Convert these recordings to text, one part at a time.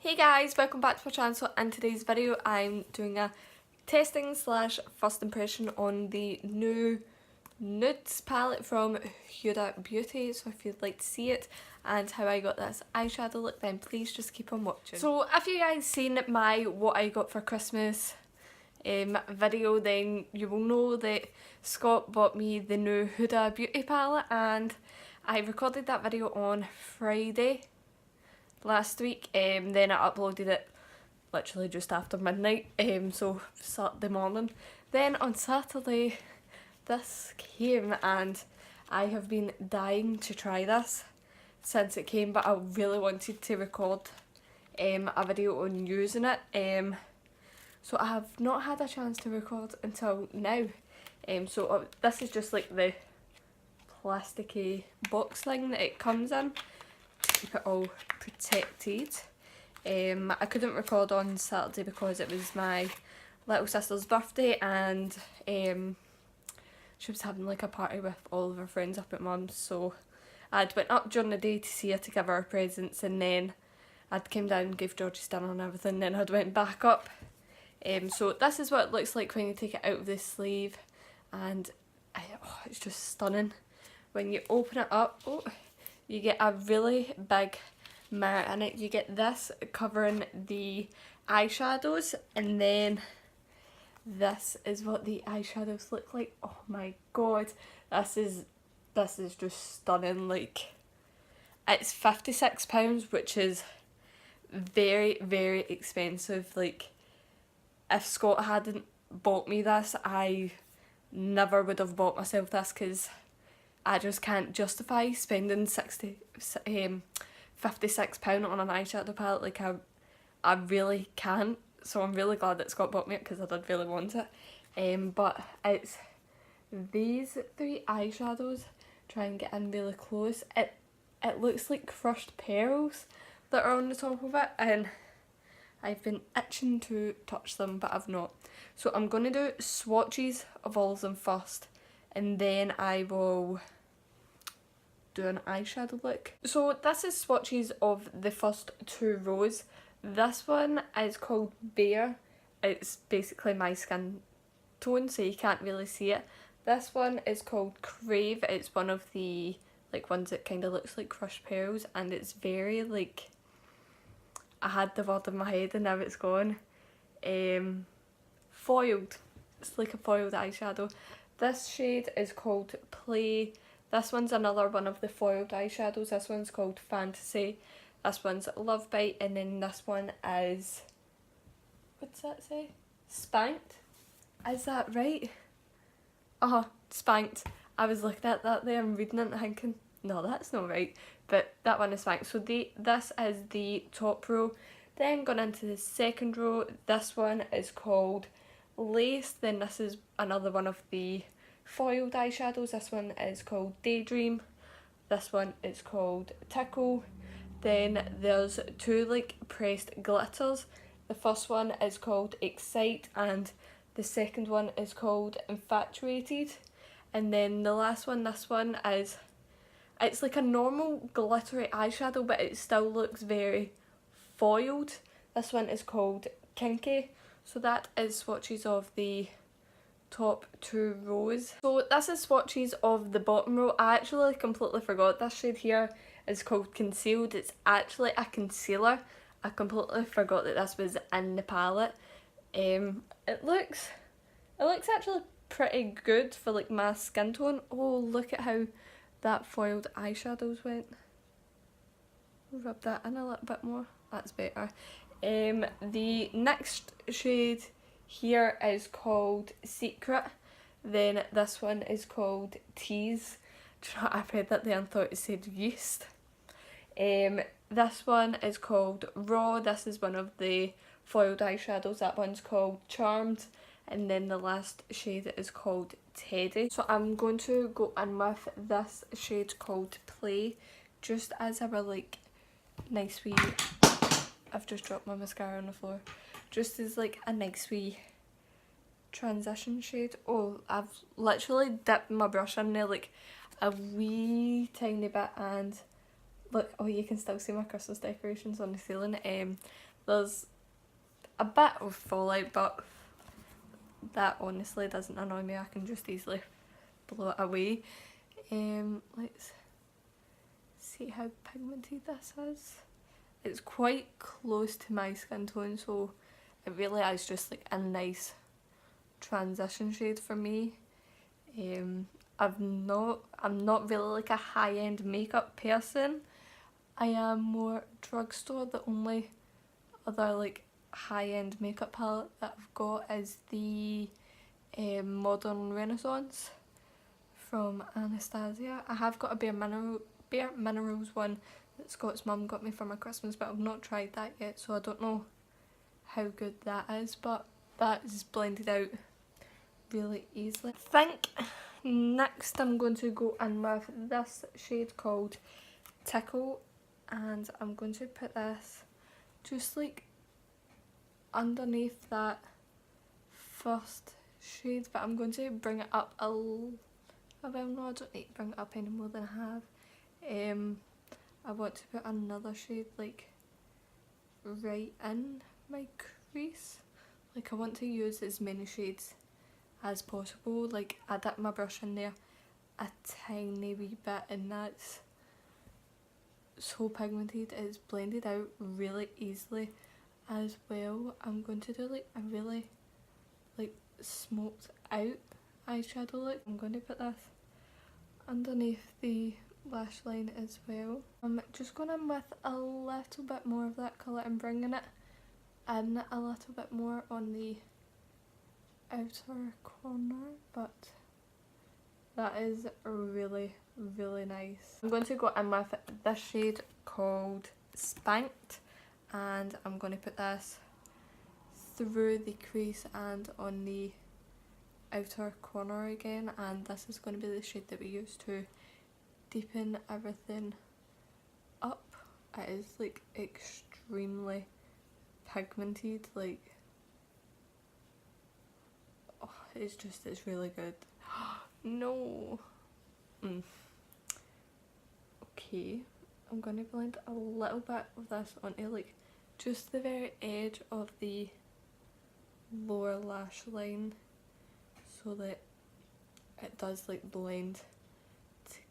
Hey guys, welcome back to my channel. So in today's video I'm doing a testing slash first impression on the new Nudes palette from Huda Beauty. So if you'd like to see it and how I got this eyeshadow look, then please just keep on watching. So if you guys seen my what I got for Christmas video, then you will know that Scott bought me the new Huda Beauty palette and I recorded that video on Friday last week, then I uploaded it literally just after midnight, so Saturday morning. Then on Saturday this came and I have been dying to try this since it came, but I really wanted to record a video on using it, so I have not had a chance to record until now. So this is just like the plasticky box thing that it comes in, keep it all protected. I couldn't record on Saturday because it was my little sister's birthday and she was having like a party with all of her friends up at mum's, so I'd went up during the day to see her to give her presents, and then I'd came down and gave George's dinner and everything, then I'd went back up. So this is what it looks like when you take it out of the sleeve, and it's just stunning. When you open it up, you get a really big mirror in it. You get this covering the eyeshadows, and then this is what the eyeshadows look like. Oh my god, this is just stunning. Like, it's £56, which is very, very expensive. Like, if Scott hadn't bought me this, I never would have bought myself this, because I just can't justify spending £56 on an eyeshadow palette. Like, I really can't. So I'm really glad that Scott bought me it, because I did really want it. But it's these three eyeshadows. Try and get in really close. It looks like crushed pearls that are on the top of it, and I've been itching to touch them, but I've not. So I'm going to do swatches of all of them first, and then I will do an eyeshadow look. So this is swatches of the first two rows. This one is called Bare. It's basically my skin tone, so you can't really see it. This one is called Crave. It's one of the like ones that kind of looks like crushed pearls, and it's very like, I had the word in my head and now it's gone. Foiled. It's like a foiled eyeshadow. This shade is called Play. This one's another one of the foiled eyeshadows. This one's called Fantasy. This one's Love Bite, and then this one is, what's that say? Spanked? Is that right? Spanked. I was looking at that there and reading it and thinking, no, that's not right. But that one is Spanked. So this is the top row. Then going into the second row, this one is called Lace. Then this is another one of the foiled eyeshadows. This one is called Daydream. This one is called Tickle. Then there's two like pressed glitters. The first one is called Excite and the second one is called Infatuated. And then the last one, this one is, it's like a normal glittery eyeshadow, but it still looks very foiled. This one is called Kinky. So that is swatches of the top two rows. So this is swatches of the bottom row. I actually completely forgot this shade here is called Concealed. It's actually a concealer. I completely forgot that this was in the palette. It looks actually pretty good for like my skin tone. Oh, look at how that foiled eyeshadows went. Rub that in a little bit more. That's better. The next shade here is called Secret. Then this one is called Tease. Do you know what? I read that there and thought it said yeast. This one is called Raw. This is one of the foiled eyeshadows. That one's called Charmed. And then the last shade is called Teddy. So I'm going to go in with this shade called Play, just as our like nice wee, I've just dropped my mascara on the floor, just as like a nice wee transition shade. Oh, I've literally dipped my brush in there like a wee tiny bit, and look, oh, you can still see my Christmas decorations on the ceiling. there's a bit of fallout, but that honestly doesn't annoy me. I can just easily blow it away. Let's see how pigmented this is. It's quite close to my skin tone, so it really is just like a nice transition shade for me. I'm not really like a high-end makeup person. I am more drugstore. The only other like high-end makeup palette that I've got is the Modern Renaissance from Anastasia. I have got a Bare Minerals one that Scott's mum got me for my Christmas, but I've not tried that yet, so I don't know how good that is, but that is blended out really easily. I think next I'm going to go in with this shade called Tickle, and I'm going to put this just like underneath that first shade, but I'm going to bring it up a little. Well, no, I don't need to bring it up any more than I have. I want to put another shade like right in my crease. Like I want to use as many shades as possible. Like I dip my brush in there a tiny wee bit, and that's so pigmented. It's blended out really easily as well. I'm going to do like a really like smoked out eyeshadow look. I'm going to put this underneath the lash line as well. I'm just going in with a little bit more of that colour and bringing it in a little bit more on the outer corner, but that is really nice. I'm going to go in with this shade called Spanked, and I'm going to put this through the crease and on the outer corner again, and this is going to be the shade that we use to deepen everything up. It is like extremely pigmented, like oh, it's really good. No. Okay, I'm going to blend a little bit of this onto like just the very edge of the lower lash line, so that it does like blend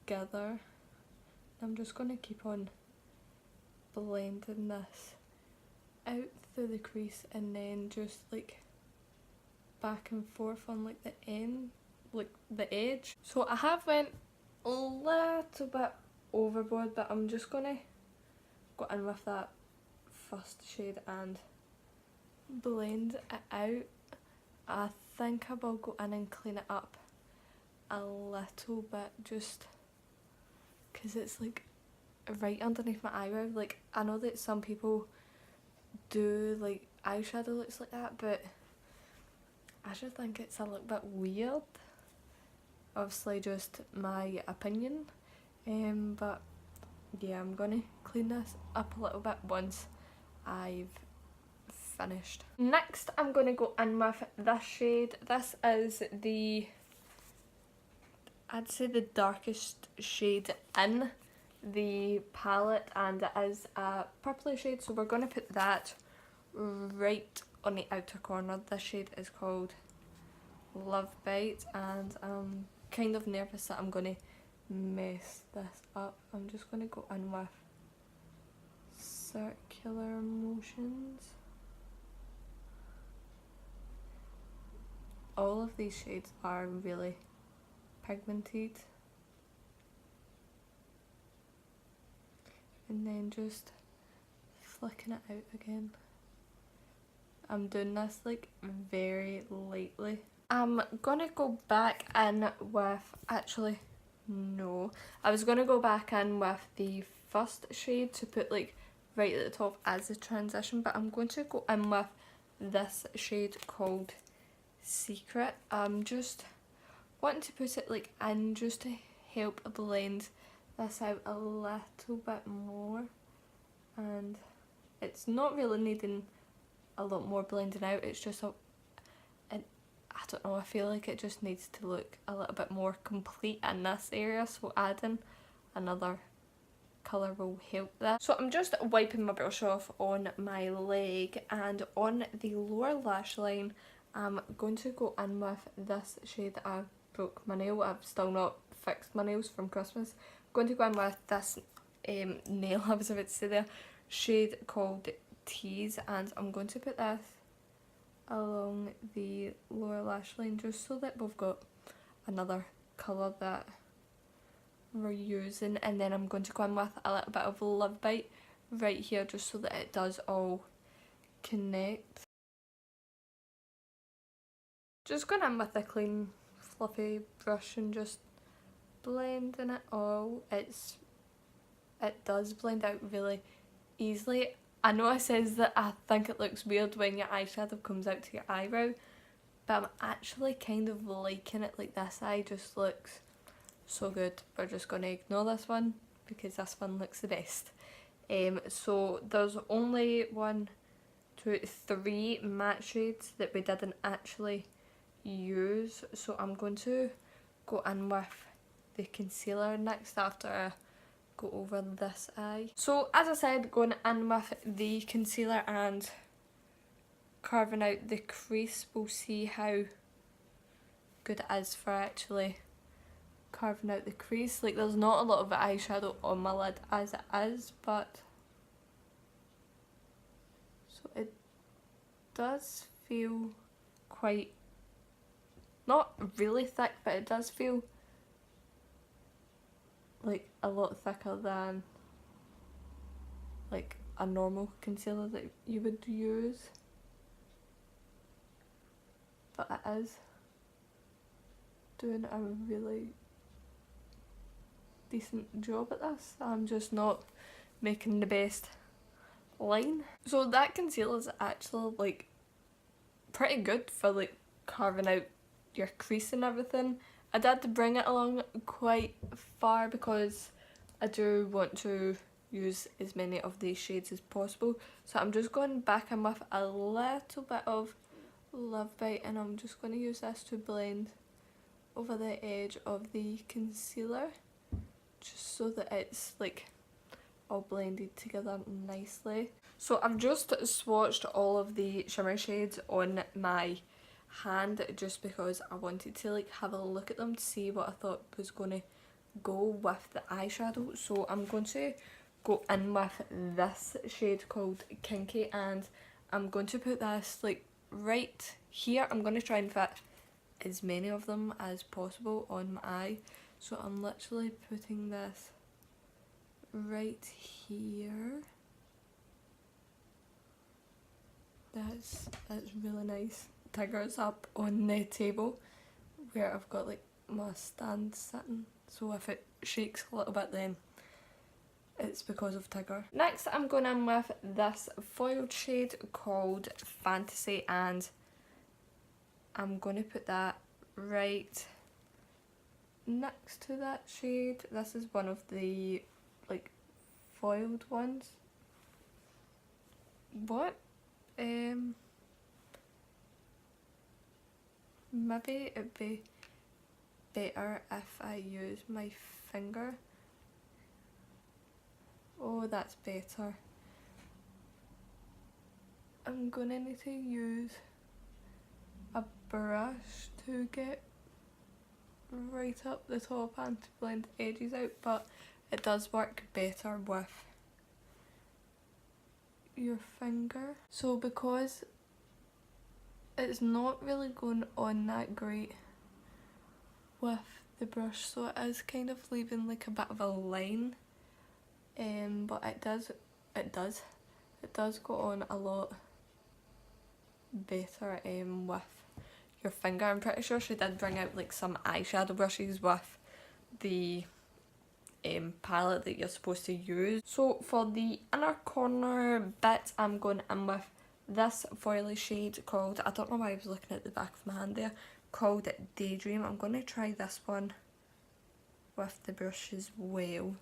together. I'm just going to keep on blending this out through the crease and then just like back and forth on like the end, like the edge. So I have went a little bit overboard, but I'm just going to go in with that first shade and blend it out. I think I will go in and clean it up a little bit, just because it's like right underneath my eyebrow. Like I know that some people do like eyeshadow looks like that, but I just think it's a little bit weird. Obviously just my opinion, but yeah, I'm gonna clean this up a little bit once I've finished. Next I'm going to go in with this shade. This is the, I'd say the darkest shade in the palette, and it is a purpley shade, so we're going to put that right on the outer corner. This shade is called Love Bite, and I'm kind of nervous that I'm going to mess this up. I'm just going to go in with circular motions. All of these shades are really pigmented, and then just flicking it out again. I'm doing this like very lightly. I'm gonna go back in with, actually no, I was gonna go back in with the first shade to put like right at the top as a transition, but I'm going to go in with this shade called Secret. I'm just wanting to put it like in just to help blend this out a little bit more, and it's not really needing a lot more blending out, it's just I don't know, I feel like it just needs to look a little bit more complete in this area, so adding another colour will help that. So I'm just wiping my brush off on my leg, and on the lower lash line I'm going to go in with this shade. I broke my nail, I've still not fixed my nails from Christmas. I'm going to go in with this nail, I was about to say there, shade called Tease, and I'm going to put this along the lower lash line just so that we've got another colour that we're using, and then I'm going to go in with a little bit of Love Bite right here just so that it does all connect. Just going in with a clean fluffy brush and just blending it all. It does blend out really easily. I know it says that I think it looks weird when your eyeshadow comes out to your eyebrow, but I'm actually kind of liking it. Like, this eye just looks so good. We're just going to ignore this one because this one looks the best. So there's only 1, 2, 3 matte shades that we didn't actually use, so I'm going to go in with the concealer next after I go over this eye. So as I said, going in with the concealer and carving out the crease. We'll see how good it is for actually carving out the crease. Like, there's not a lot of eyeshadow on my lid as it is, but so it does feel quite, not really thick, but it does feel like a lot thicker than like a normal concealer that you would use, but it is doing a really decent job at this. I'm just not making the best line. So that concealer is actually like pretty good for like carving out your crease and everything. I did bring it along quite far because I do want to use as many of these shades as possible. So I'm just going back in with a little bit of Love Bite, and I'm just going to use this to blend over the edge of the concealer just so that it's like all blended together nicely. So I've just swatched all of the shimmer shades on my hand just because I wanted to like have a look at them to see what I thought was going to go with the eyeshadow. So I'm going to go in with this shade called Kinky, and I'm going to put this like right here. I'm going to try and fit as many of them as possible on my eye. So I'm literally putting this right here. That's really nice. Tigger's up on the table where I've got like my stand sitting, so if it shakes a little bit then it's because of Tigger. Next I'm going in with this foiled shade called Fantasy, and I'm going to put that right next to that shade. This is one of the like foiled ones. What? Maybe it'd be better if I use my finger. Oh, that's better. I'm gonna need to use a brush to get right up the top and to blend the edges out, but it does work better with your finger. So because it's not really going on that great with the brush, so it is kind of leaving like a bit of a line, but it does go on a lot better with your finger. I'm pretty sure she did bring out like some eyeshadow brushes with the palette that you're supposed to use. So for the inner corner bit, I'm going in with this foily shade called, I don't know why I was looking at the back of my hand there, called Daydream. I'm going to try this one with the brush as well.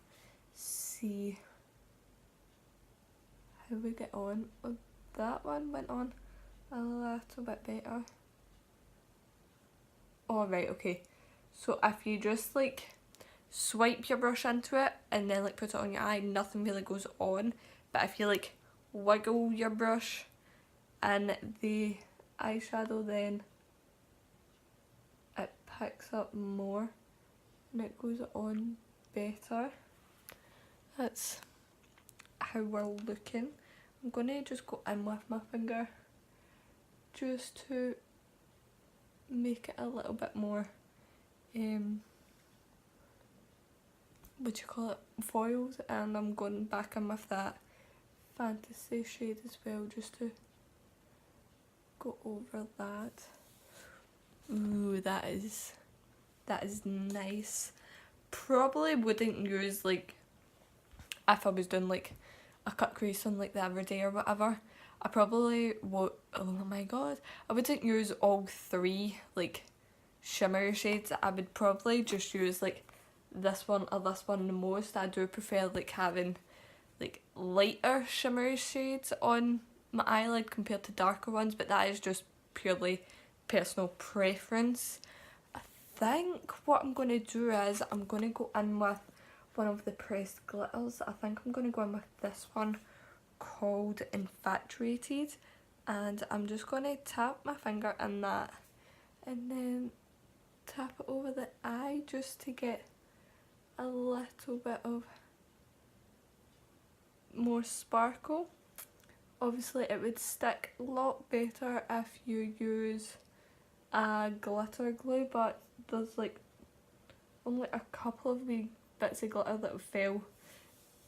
See how we get on. Oh, that one went on a little bit better. Oh right, okay. So if you just like swipe your brush into it and then like put it on your eye, nothing really goes on. But if you like wiggle your brush and the eyeshadow, then it picks up more and it goes on better. That's how we're looking. I'm gonna just go in with my finger just to make it a little bit more what do you call it, foiled, and I'm going back in with that fantasy shade as well just to go over that. Ooh, that is nice. Probably wouldn't use, like, if I was doing like a cut crease on like the everyday or whatever, I probably would, oh my god, I wouldn't use all three like shimmer shades. I would probably just use like this one or this one the most. I do prefer like having like lighter shimmer shades on my eyelid compared to darker ones, but that is just purely personal preference. I think what I'm going to do is I'm going to go in with one of the pressed glitters. I think I'm going to go in with this one called Infatuated, and I'm just going to tap my finger in that and then tap it over the eye just to get a little bit of more sparkle. Obviously it would stick a lot better if you use a glitter glue, but there's like only a couple of wee bits of glitter that fell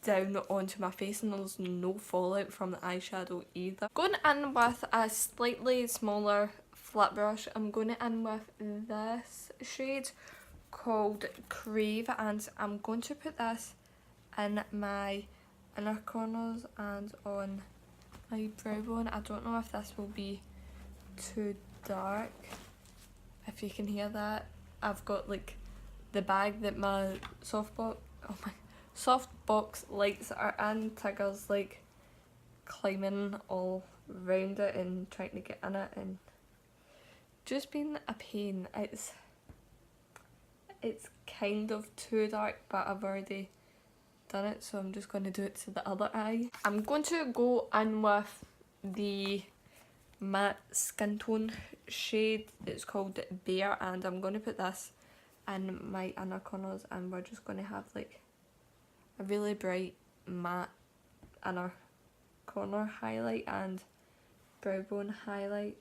down onto my face and there's no fallout from the eyeshadow either. Going in with a slightly smaller flat brush, I'm going to in with this shade called Crave, and I'm going to put this in my inner corners and on my brow bone. I don't know if this will be too dark, if you can hear that. I've got like the bag that my softbox lights are in. Tigger's like climbing all round it and trying to get in it and just being a pain. It's kind of too dark, but I've already done it, so I'm just going to do it to the other eye. I'm going to go in with the matte skin tone shade. It's called Bear, and I'm going to put this in my inner corners, and we're just going to have like a really bright matte inner corner highlight and brow bone highlight.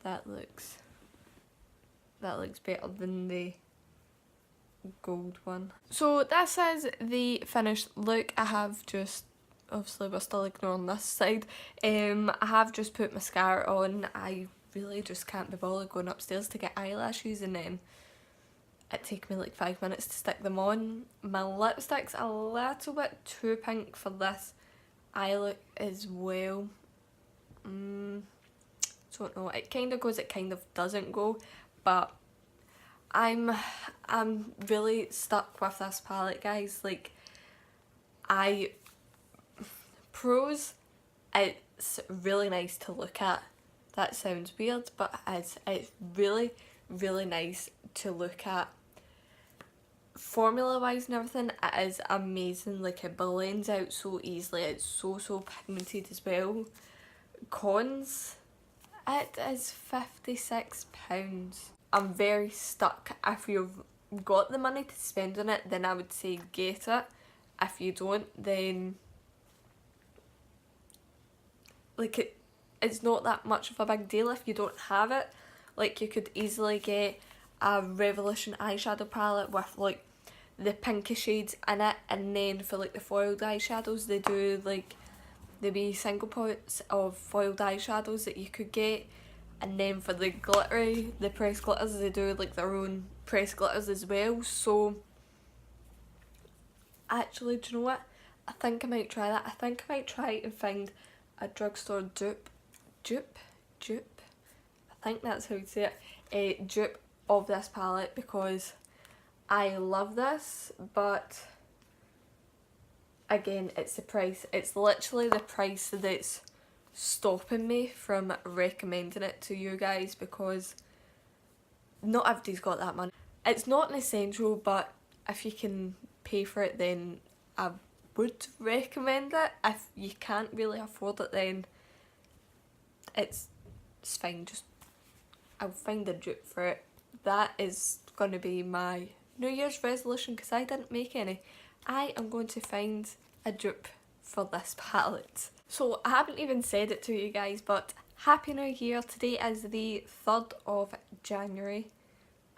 That looks better than the gold one. So this is the finished look. I have just, obviously we're still ignoring this side, I have just put mascara on. I really just can't be bothered going upstairs to get eyelashes, and then it takes me like 5 minutes to stick them on. My lipstick's a little bit too pink for this eye look as well. Don't know, it kind of goes, it kind of doesn't go, but I'm really stuck with this palette, guys. Like, pros, it's really nice to look at. That sounds weird, but it's really, really nice to look at. Formula wise and everything, it is amazing. Like, it blends out so easily. It's so pigmented as well. Cons, it is £56. I'm very stuck. If you've got the money to spend on it, then I would say get it. If you don't, then like it's not that much of a big deal if you don't have it. Like, you could easily get a Revolution eyeshadow palette with like the pinky shades in it, and then for like the foiled eyeshadows they do like the wee single pots of foiled eyeshadows that you could get. And then for the glittery, the pressed glitters, they do like their own pressed glitters as well. So actually, do you know what? I think I might try that. I think I might try and find a drugstore dupe. I think that's how you say it. A dupe of this palette, because I love this, but again, it's the price. It's literally the price that's stopping me from recommending it to you guys, because not everybody's got that money. it's not an essential, but if you can pay for it then I would recommend it. If you can't really afford it then it's fine, just I'll find a dupe for it. That is going to be my New Year's resolution because I didn't make any. I am going to find a dupe for this palette. So I haven't even said it to you guys, but Happy New Year. Today is the 3rd of January.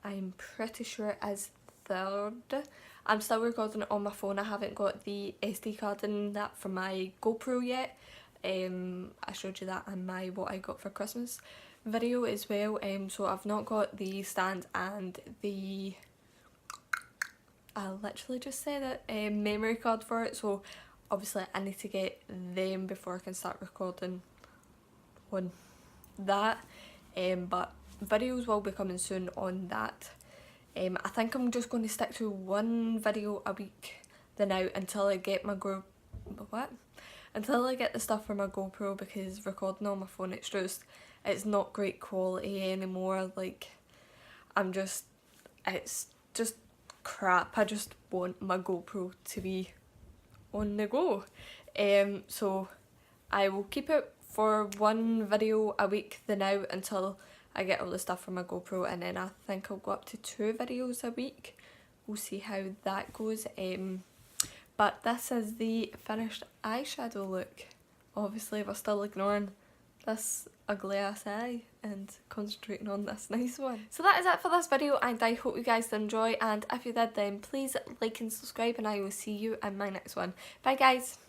I'm pretty sure it is 3rd. I'm still recording it on my phone. I haven't got the SD card in that for my GoPro yet. I showed you that in my what I got for Christmas video as well. So I've not got the stand and the, I literally just said it, memory card for it. So obviously I need to get them before I can start recording on that. But videos will be coming soon on that. I think I'm just going to stick to one video a week the now until I get my until I get the stuff for my GoPro, because recording on my phone it's not great quality anymore. Like it's just crap. I just want my GoPro to be on the go. So I will keep it for one video a week the now until I get all the stuff for my GoPro, and then I think I'll go up to 2 videos a week. We'll see how that goes. But this is the finished eyeshadow look. Obviously we're still ignoring this ugly ass eye and concentrating on this nice one. So that is it for this video, and I hope you guys did enjoy, and if you did then please like and subscribe, and I will see you in my next one. Bye guys!